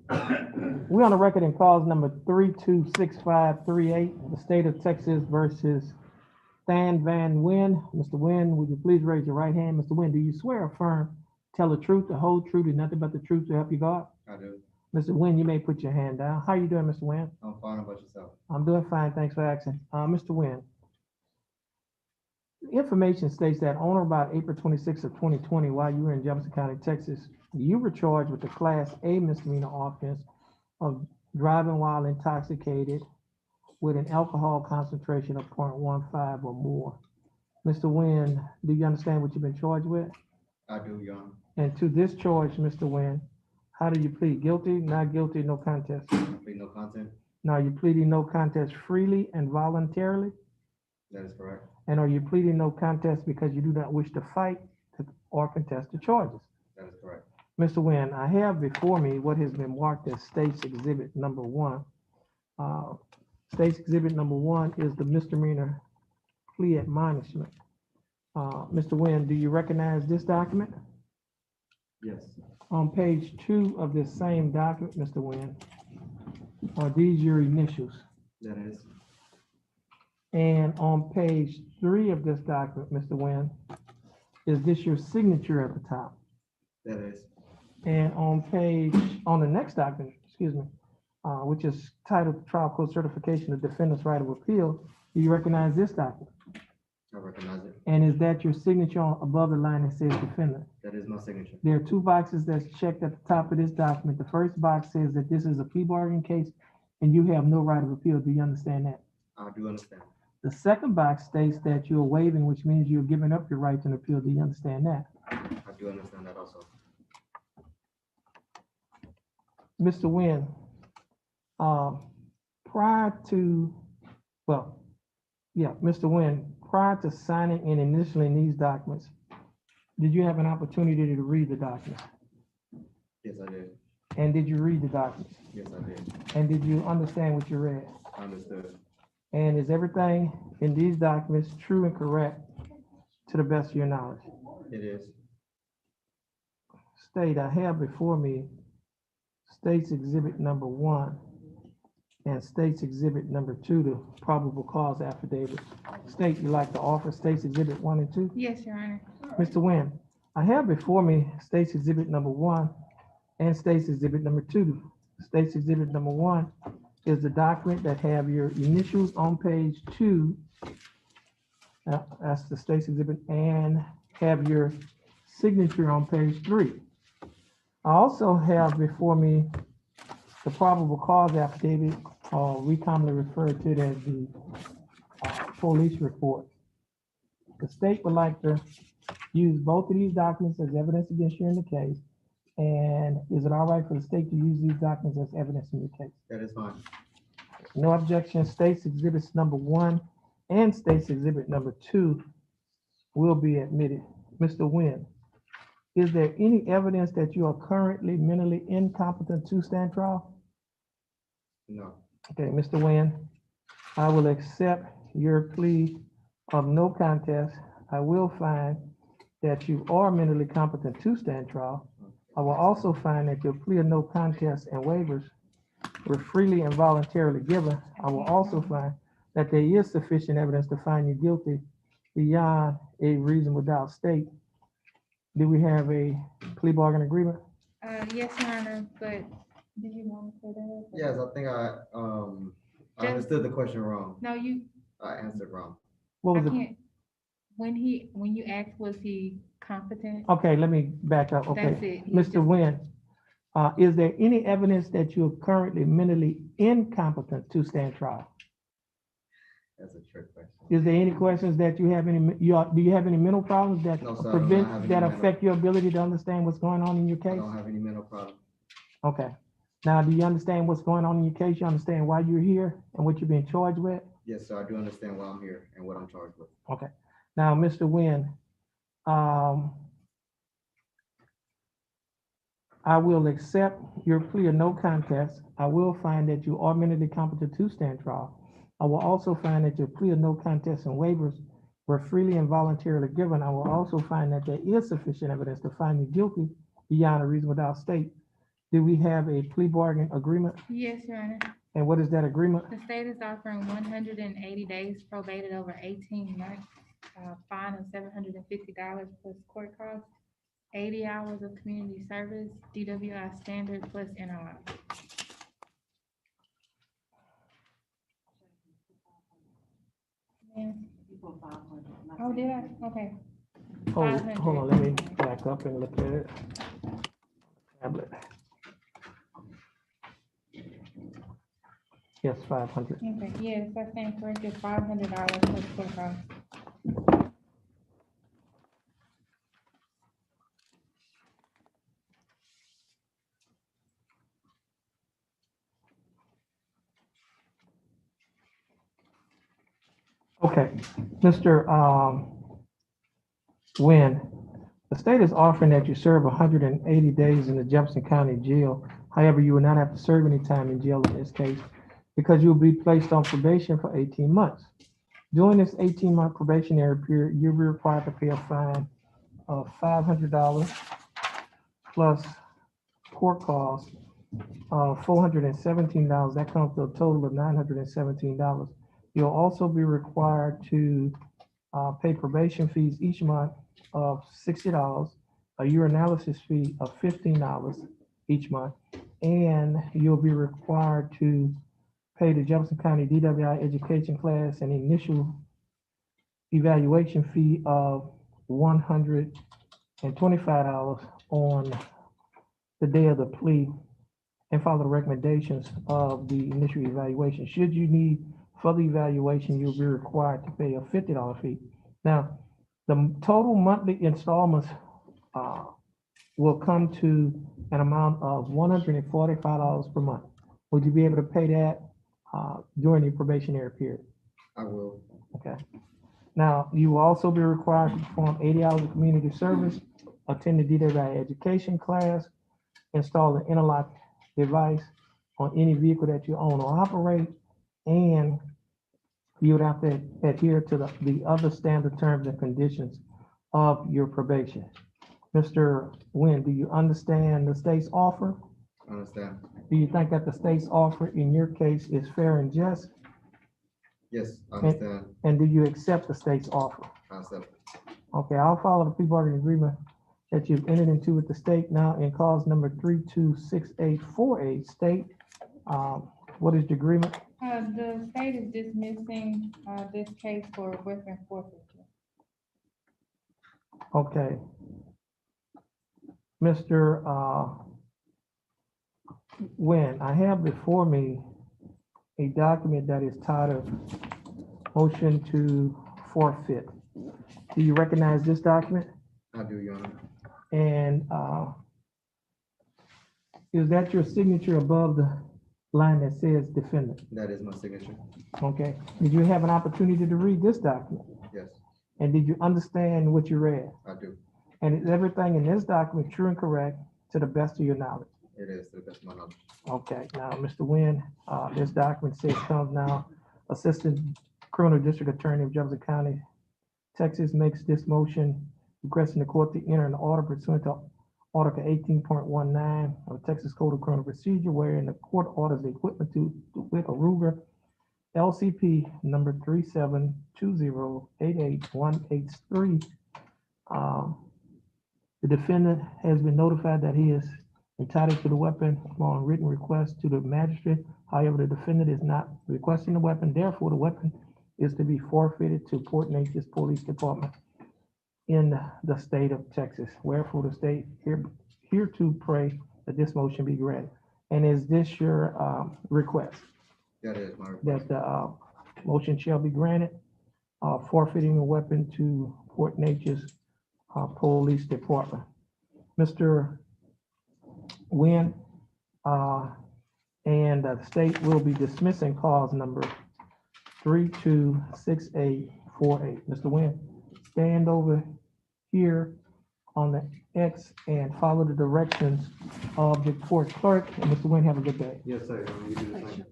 We're on the record in cause number 326538, the state of Texas versus Stan Van Wyn. Mr. Wynn, would you please raise your right hand? Mr. Wynn, do you swear or affirm, tell the truth, the whole truth, and nothing but the truth to help you God? I do. Mr. Wynn, you may put your hand down. How you doing, Mr. Wynn? I'm fine. About yourself? I'm doing fine, thanks for asking. Mr. Wynn, information states that on or about April 26th of 2020, while you were in Jefferson County, Texas, you were charged with the Class A misdemeanor offense of driving while intoxicated with an alcohol concentration of 0.15 or more. Mr. Wynn, do you understand what you've been charged with? I do, Your Honor. And to this charge, Mr. Wynn, how do you plead? Guilty, not guilty, no contest? Plead no content. Now, you pleading no contest freely and voluntarily? That is correct. And are you pleading no contest because you do not wish to fight or contest the charges? That is correct. Mr. Wynn, I have before me what has been marked as State's Exhibit Number 1. State's Exhibit Number 1 is the misdemeanor plea admonishment. Mr. Wynn, do you recognize this document? Yes. On page 2 of this same document, Mr. Wynn, are these your initials? That is. And on page 3 of this document, Mr. Wynn, is this your signature at the top? That is. And on the next document, which is titled Trial Court Certification of Defendant's Right of Appeal, do you recognize this document? I recognize it. And is that your signature above the line that says defendant? That is my signature. There are 2 boxes that's checked at the top of this document. The first box says that this is a plea bargain case and you have no right of appeal. Do you understand that? I do understand. The second box states that you're waiving, which means you're giving up your right to an appeal. Do you understand that? I do understand that also. Mr. Wynn, Mr. Wynn, prior to signing and initialing these documents, did you have an opportunity to read the documents? Yes, I did. And did you read the documents? Yes, I did. And did you understand what you read? I understood. And is everything in these documents true and correct to the best of your knowledge? It is. State, I have before me State's Exhibit Number 1 and State's Exhibit Number 2, the probable cause affidavit. State, you like to offer State's Exhibit 1 and 2? Yes, Your Honor. Mr. Wynn, I have before me State's Exhibit Number 1 and State's Exhibit Number 2. State's Exhibit Number 1 is the document that have your initials on page 2. That's the State's Exhibit, and have your signature on page 3. I also have before me the probable cause affidavit, we commonly refer to it as the police report. The state would like to use both of these documents as evidence against you in the case. And is it all right for the state to use these documents as evidence in your case? That is fine. No objection. State's Exhibits Number 1 and State's Exhibit Number 2 will be admitted. Mr. Wynn, is there any evidence that you are currently mentally incompetent to stand trial? No. Okay, Mr. Wynn, I will accept your plea of no contest. I will find that you are mentally competent to stand trial. I will also find that your plea of no contest and waivers were freely and voluntarily given. I will also find that there is sufficient evidence to find you guilty beyond a reasonable doubt. State, do we have a plea bargain agreement? Yes, Your Honor, but did you want to say that? Yes, I think I understood the question wrong. No, I answered wrong. What I was it? can't. When you asked, was he competent? Okay, let me back up. Okay, That's it. Mr. Wynn, is there any evidence that you're currently mentally incompetent to stand trial? That's a trick question. Is there any questions that you have do you have any mental problems that No, sir, I do not have any mental- affect your ability to understand what's going on in your I case? don't have any mental problem. Okay. Now, do you understand what's going on in your case? You understand why you're here and what you're being charged with? Yes, sir, I do understand why I'm here and what I'm charged with. Okay. Now, Mr. Wynn, I will accept your plea of no contest. I will find that you are mentally competent to stand trial. I will also find that your plea of no contest and waivers were freely and voluntarily given. I will also find that there is sufficient evidence to find you guilty beyond a reasonable doubt. State, Do we have a plea bargain agreement? Yes, Your Honor. And what is that agreement? The state is offering 180 days probated over 18 months, fine of $750 plus court costs, 80 hours of community service, DWI standard plus NOI. Yeah. Oh, did I? Okay. Hold on, let me back up and look at it. Tablet. Yes, 500. Okay, yes, I stand corrected, $500 plus court costs. Okay, Mr. Nguyen, the state is offering that you serve 180 days in the Jefferson County Jail. However, you will not have to serve any time in jail in this case because you'll be placed on probation for 18 months. During this 18-month probationary period, you'll be required to pay a fine of $500 plus court costs of $417. That comes to a total of $917. You'll also be required to pay probation fees each month of $60, a urinalysis fee of $15 each month, and you'll be required to pay the Jefferson County DWI education class an initial evaluation fee of $125 on the day of the plea and follow the recommendations of the initial evaluation. Should you need further evaluation, you'll be required to pay a $50 fee. Now, the total monthly installments will come to an amount of $145 per month. Would you be able to pay that during the probationary period? I will. Okay. Now, you will also be required to perform 80 hours of community service, attend the DWI education class, install an interlock device on any vehicle that you own or operate, and you would have to adhere to the other standard terms and conditions of your probation. Mr. Nguyen, do you understand the state's offer? I understand. Do you think that the state's offer in your case is fair and just? Yes, I understand. And do you accept the state's offer? I accept. Okay, I'll follow the plea bargaining agreement that you've entered into with the state now in cause number 326848. State, what is the agreement? The state is dismissing, this case for weapon forfeiture. Okay. Mr. Nguyen, I have before me a document that is titled Motion to Forfeit. Do you recognize this document? I do, Your Honor. And is that your signature above the line that says defendant? That is my signature. Okay. Did you have an opportunity to read this document? Yes, And did you understand what you read? I do. And is everything in this document true and correct to the best of your knowledge? It is to the best of my knowledge. Okay, now, Mr. Nguyen, this document says comes now, Assistant Criminal District Attorney of Jefferson County, Texas makes this motion requesting the court to enter an order pursuant to Article 18.19 of Texas Code of Criminal Procedure, wherein the court orders the equipment with a Ruger LCP number 3720888183. The defendant has been notified that he is entitled to the weapon upon written request to the magistrate. However, the defendant is not requesting the weapon. Therefore, the weapon is to be forfeited to Port Neches Police Department in the state of Texas. Wherefore, the state here to pray that this motion be granted. And is this your request? That is my That request. the motion shall be granted, forfeiting the weapon to Port Neches Police Department. Mr. Nguyen, and the state will be dismissing cause number 326848. Mr. Nguyen, stand over here on the X and follow the directions of the court clerk. And Mr. Nguyen, have a good day. Yes, sir. You do the same.